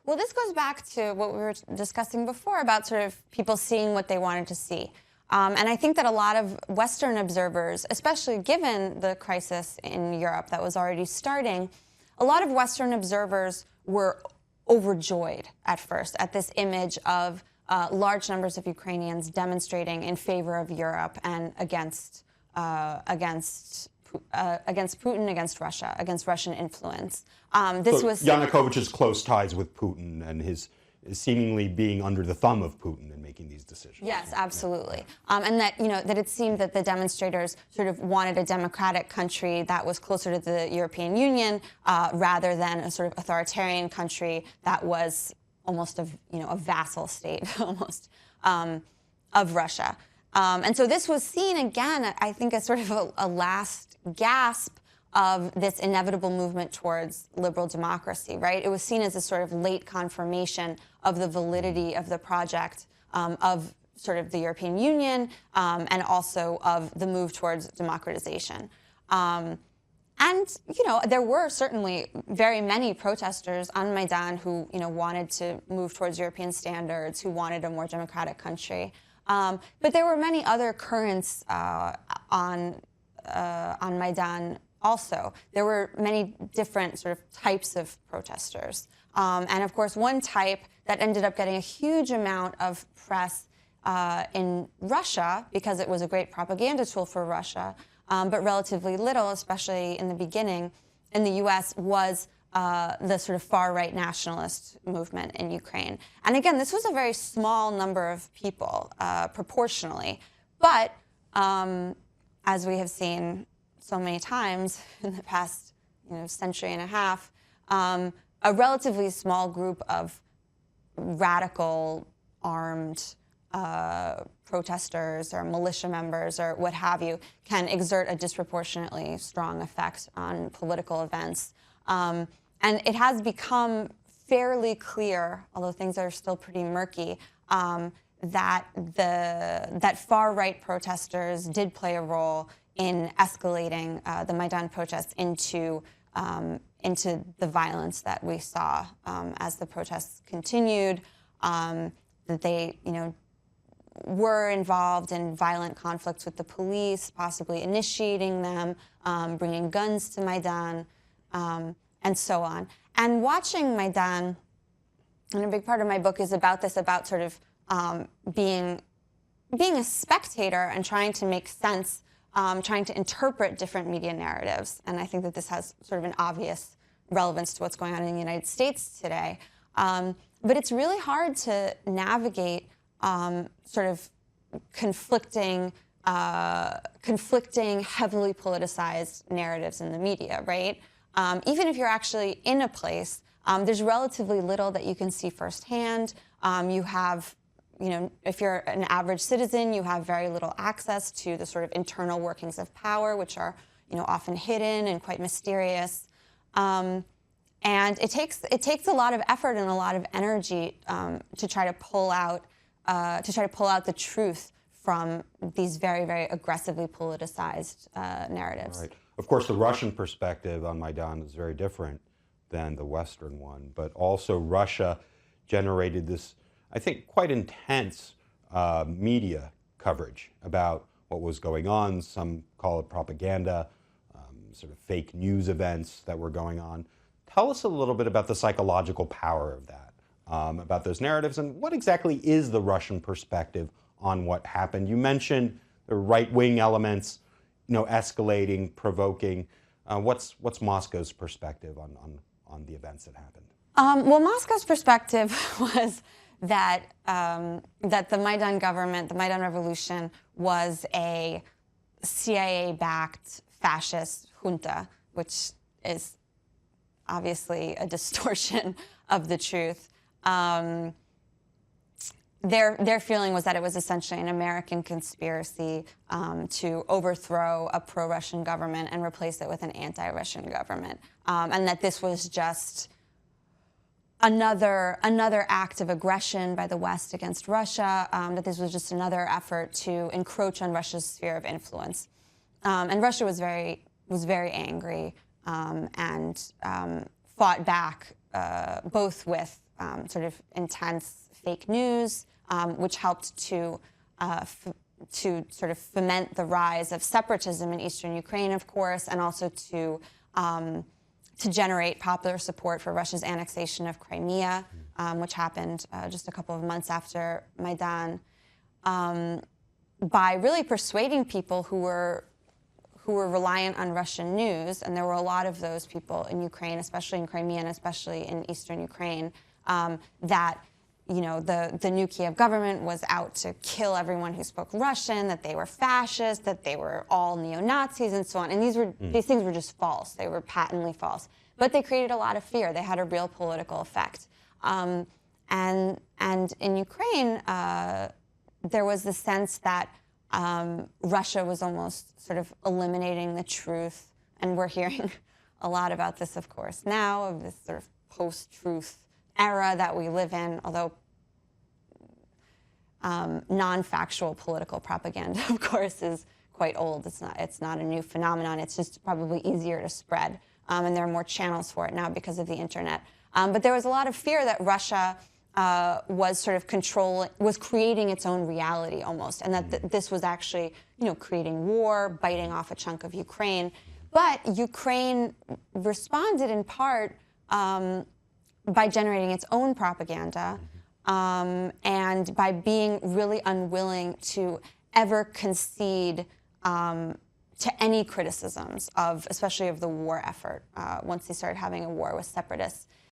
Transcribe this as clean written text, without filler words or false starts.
Well, this goes back to what we were discussing before about sort of people seeing what they wanted to see. And I think that a lot of Western observers, especially given the crisis in Europe that was already starting, a lot of Western observers were overjoyed at first at this image of large numbers of Ukrainians demonstrating in favor of Europe and against Putin, against Russia, against Russian influence. This was Yanukovych's close ties with Putin and his seemingly being under the thumb of Putin and making these decisions. Yes, absolutely. And that, that it seemed that the demonstrators sort of wanted a democratic country that was closer to the European Union rather than a sort of authoritarian country that was almost a vassal state almost of Russia. And so this was seen again, I think, as sort of a last gasp of this inevitable movement towards liberal democracy, right? It was seen as a sort of late confirmation of the validity of the project of sort of the European Union and also of the move towards democratization. And, there were certainly very many protesters on Maidan who, wanted to move towards European standards, who wanted a more democratic country. But there were many other currents on Maidan also. There were many different sort of types of protesters. And of course, one type that ended up getting a huge amount of press in Russia because it was a great propaganda tool for Russia, but relatively little, especially in the beginning, in the US was the sort of far-right nationalist movement in Ukraine. And again, this was a very small number of people proportionally. But as we have seen so many times in the past century and a half, a relatively small group of radical armed protesters or militia members or what have you can exert a disproportionately strong effect on political events. And it has become fairly clear, although things are still pretty murky, that far-right protesters did play a role in escalating the Maidan protests into the violence that we saw as the protests continued. That they, were involved in violent conflicts with the police, possibly initiating them, bringing guns to Maidan, and so on. And watching Maidan, and a big part of my book is about this, about sort of being a spectator and trying to make sense, trying to interpret different media narratives. And I think that this has sort of an obvious relevance to what's going on in the United States today. But it's really hard to navigate sort of conflicting, heavily politicized narratives in the media, right? Even if you're actually in a place, there's relatively little that you can see firsthand. You have, if you're an average citizen, you have very little access to the sort of internal workings of power, which are, often hidden and quite mysterious. And it takes a lot of effort and a lot of energy to try to pull out the truth from these very, very aggressively politicized narratives. Right. Of course, the Russian perspective on Maidan is very different than the Western one, but also Russia generated this, I think, quite intense media coverage about what was going on. Some call it propaganda, sort of fake news events that were going on. Tell us a little bit about the psychological power of that, about those narratives, and what exactly is the Russian perspective on what happened? You mentioned the right-wing elements, escalating, provoking. What's Moscow's perspective on the events that happened? Well, Moscow's perspective was that that the Maidan government, the Maidan revolution, was a CIA-backed fascist junta, which is obviously a distortion of the truth. Their feeling was that it was essentially an American conspiracy to overthrow a pro-Russian government and replace it with an anti-Russian government, and that this was just another act of aggression by the West against Russia, that this was just another effort to encroach on Russia's sphere of influence. And Russia was very angry and fought back both with sort of intense fake news, which helped to sort of foment the rise of separatism in eastern Ukraine, of course, and also to generate popular support for Russia's annexation of Crimea, which happened just a couple of months after Maidan, by really persuading people who were reliant on Russian news, and there were a lot of those people in Ukraine, especially in Crimea and especially in eastern Ukraine, that the new Kiev government was out to kill everyone who spoke Russian, that they were fascist, that they were all neo-Nazis, and so on. And these things were just false. They were patently false. But they created a lot of fear. They had a real political effect. And in Ukraine, there was the sense that Russia was almost sort of eliminating the truth. And we're hearing a lot about this, of course, now, of this sort of post-truth era that we live in, although non-factual political propaganda, of course, is quite old. It's not a new phenomenon. It's just probably easier to spread, and there are more channels for it now because of the internet. But there was a lot of fear that Russia was sort of creating its own reality almost, and that this was actually, creating war, biting off a chunk of Ukraine. But Ukraine responded in part by generating its own propaganda, and by being really unwilling to ever concede to any criticisms especially of the war effort, once they started having a war with separatists.